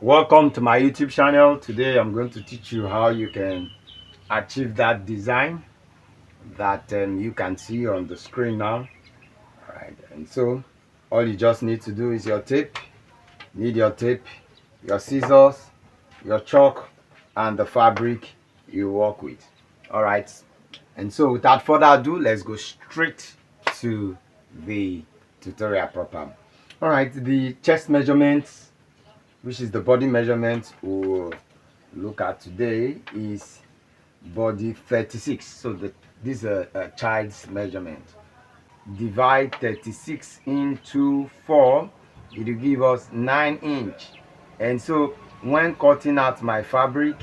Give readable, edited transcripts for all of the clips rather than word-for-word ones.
Welcome to my YouTube channel. Today I'm going to teach you how you can achieve that design that you can see on the screen now. All right, and so all you just need to do is your tape. Need your tape, your scissors, your chalk, and the fabric you work with. All right, and so without further ado, let's go straight to the tutorial proper. All right, the chest measurements, which is the body measurement we'll look at today, is body 36. So this is a child's measurement. Divide 36 into 4, it will give us 9 inch. And so when cutting out my fabric,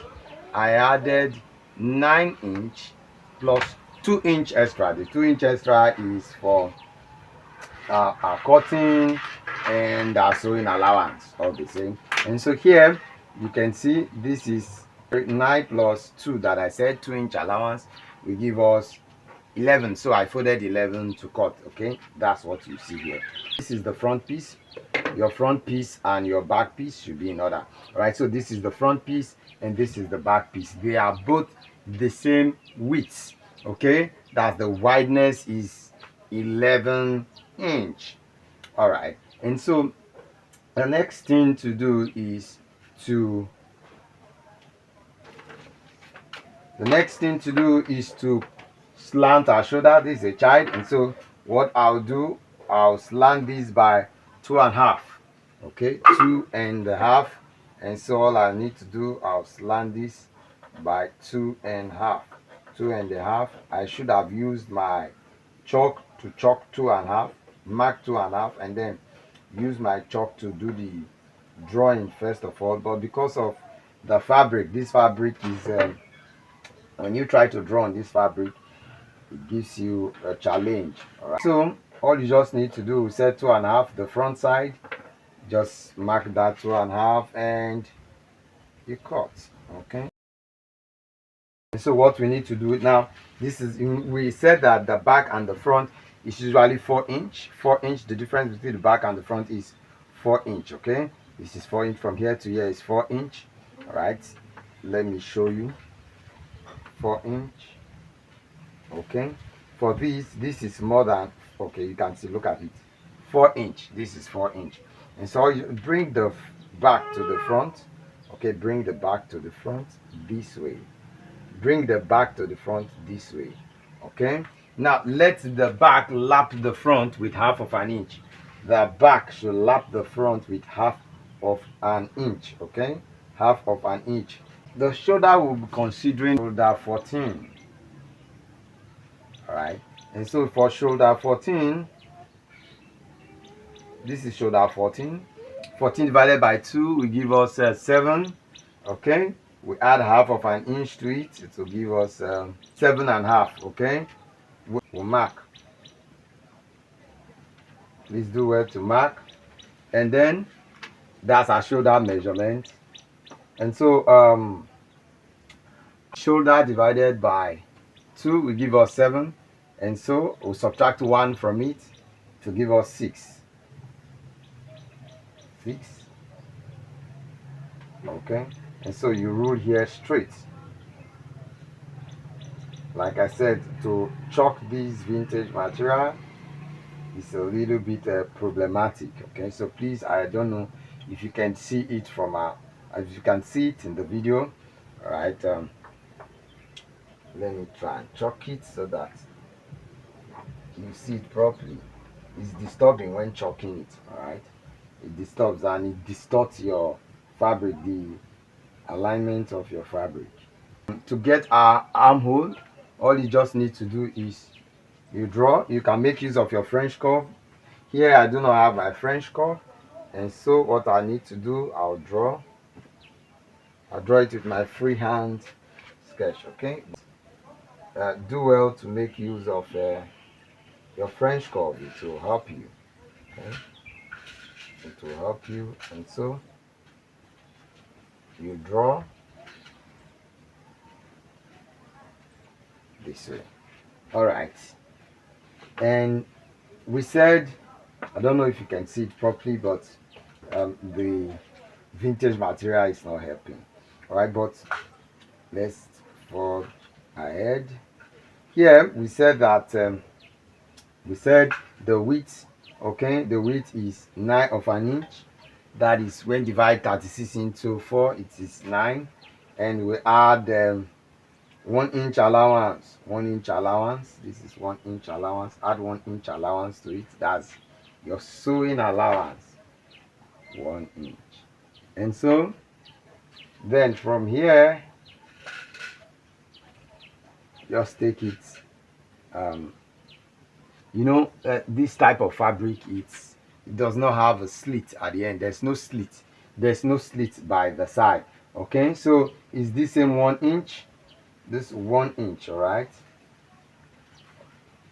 I added 9 inch plus 2 inch extra. The 2 inch extra is for our cutting and our sewing allowance, all the same. And so here you can see this is 9 plus 2 that I said, 2 inch allowance will give us 11. So I folded 11 to cut. Okay, that's what you see here. This is the front piece. Your front piece and your back piece should be in order. All right, so this is the front piece and this is the back piece. They are both the same width. Okay, that's the wideness is 11 inch. All right, and so the next thing to do is to slant our shoulder. This is a child, and so what I'll do, I'll slant this by 2.5. Okay, 2.5. And so all I need to do, I'll slant this by 2.5. 2.5. I should have used my chalk to chalk 2.5, mark 2.5, and then use my chalk to do the drawing first of all. But because of the fabric, this fabric is when you try to draw on this fabric, it gives you a challenge. All right, so all you just need to do is set 2.5 the front side, just mark that 2.5 and you cut. Okay, and so what we need to do now, this is, we said that the back and the front is usually 4 inch. 4 inch, the difference between the back and the front is 4 inch. Okay, this is 4 inch, from here to here is 4 inch. All right, let me show you. 4 inch. Okay, for this is more than, okay, you can see, look at it, 4 inch. This is 4 inch. And so you bring the back to the front. Okay, bring the back to the front this way, bring the back to the front this way. Okay, now let the back lap the front with 1/2 inch. The back should lap the front with 1/2 inch. Okay, 1/2 inch. The shoulder will be considering shoulder 14. All right, and so for shoulder 14, this is shoulder 14. 14 divided by 2 will give us 7. Okay, we add 1/2 inch to it, it will give us 7.5. Okay, we'll mark. Please do well to mark. And then that's our shoulder measurement. And so shoulder divided by 2 will give us 7. And so we'll subtract 1 from it to give us 6. 6. Okay, and so you rule here straight. Like I said, to chalk this vintage material is a little bit problematic. Okay, so please, I don't know if you can see it from if you can see it in the video. All right, let me try and chalk it so that you see it properly. It's disturbing when chalking it. All right, it disturbs and it distorts your fabric, the alignment of your fabric. To get our armhole, all you just need to do is you draw. You can make use of your French curve. Here I do not have my French curve, and so what I need to do, I'll draw it with my freehand sketch. Okay, do well to make use of your French curve. It will help you. Okay, it will help you. And so you draw this way. All right, and we said, I don't know if you can see it properly, but the vintage material is not helping. All right, but let's forward ahead. Here we said that we said the width, okay, the width is 9 of an inch. That is when divide 36 into 4, it is 9. And we add 1 inch allowance, 1 inch allowance. This is 1 inch allowance. Add 1 inch allowance to it. That's your sewing allowance, 1 inch. And so then from here, just take it. Um, this type of fabric, it does not have a slit at the end. There's no slit. There's no slit by the side. Okay, so is this same 1 inch? This 1 inch, all right,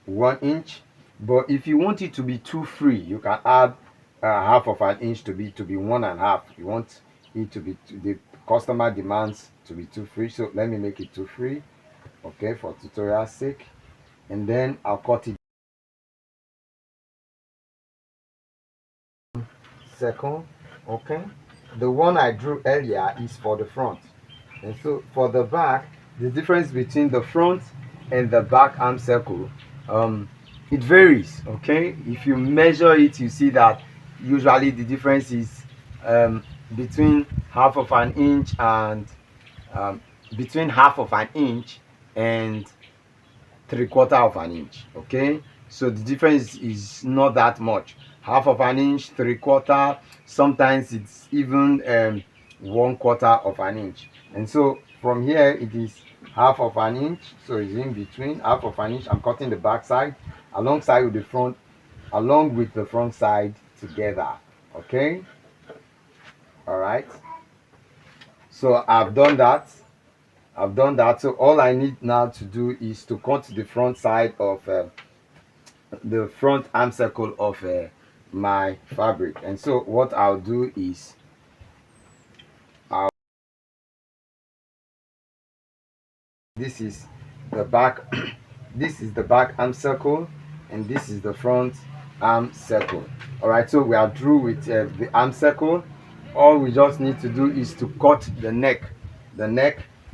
1 inch. But if you want it to be too free, you can add half of an inch to be 1.5. You want it to be the customer demands to be too free, so let me make it too free, okay, for tutorial sake. And then I'll cut it second. Okay, the one I drew earlier is for the front, and so for the back, the difference between the front and the back arm circle, it varies. Okay, if you measure it, you see that usually the difference is between half of an inch and um, between half of an inch and 3/4 of an inch. Okay, so the difference is not that much. Half of an inch, 3/4, sometimes it's even 1/4 of an inch. And so from here it is half of an inch, so it's in between half of an inch. I'm cutting the back side alongside with the front, along with the front side together. Okay, all right, so I've done that. So all I need now to do is to cut the front side of the front arm circle of my fabric. And so what I'll do is I'll, this is the back this is the back arm circle, and this is the front arm circle. All right, so we are through with the arm circle. All we just need to do is to cut the neck.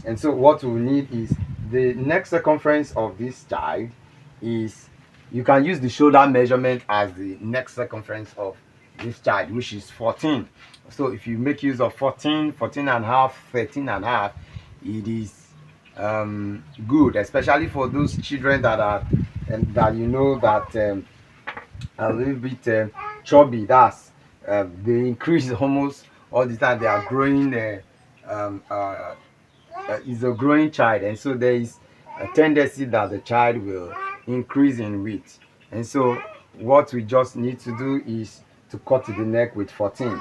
And so what we need is the neck circumference of this child is, you can use the shoulder measurement as the neck circumference of this child, which is 14. So if you make use of 14, 14 and a half, 13 and a half, it is good, especially for those children that are and that that a little bit chubby. That's they increase almost all the time. They are growing. Is a growing child, and so there is a tendency that the child will increase in weight. And so what we just need to do is to cut the neck with 14.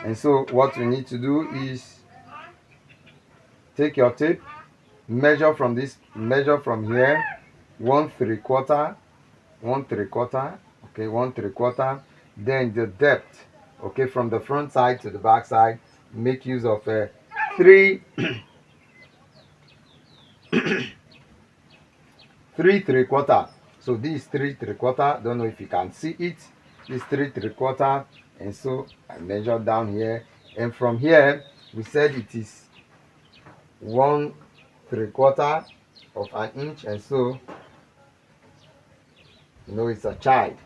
And so what we need to do is take your tape, measure from here, 1 3/4, 1 3/4, okay, 1 3/4. Then the depth, okay, from the front side to the back side, make use of 3 3 3/4. So this is 3 3/4. Don't know if you can see it. This 3 3/4. And so I measure down here, and from here we said it is 1 3/4 of an inch. And so it's a child.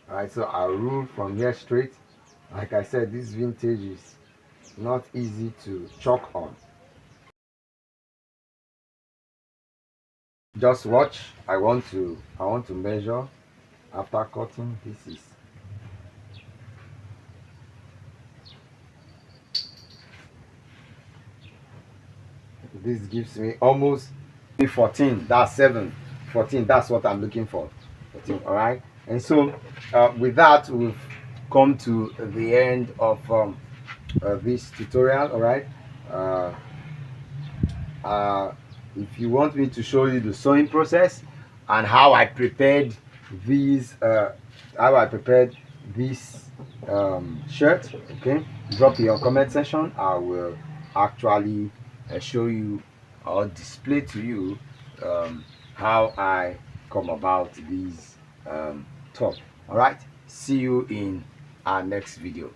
All right, so I'll rule from here straight. Like I said, this vintage is not easy to chalk on. Just watch. I want to measure after cutting. This gives me almost 14. That's 7. 14, that's what I'm looking for. 14. All right, and so with that, we've come to the end of this tutorial. All right, if you want me to show you the sewing process and how I prepared these shirt, okay, drop in your comment section. I will actually show you or display to you how I come about these top. All right, see you in our next video.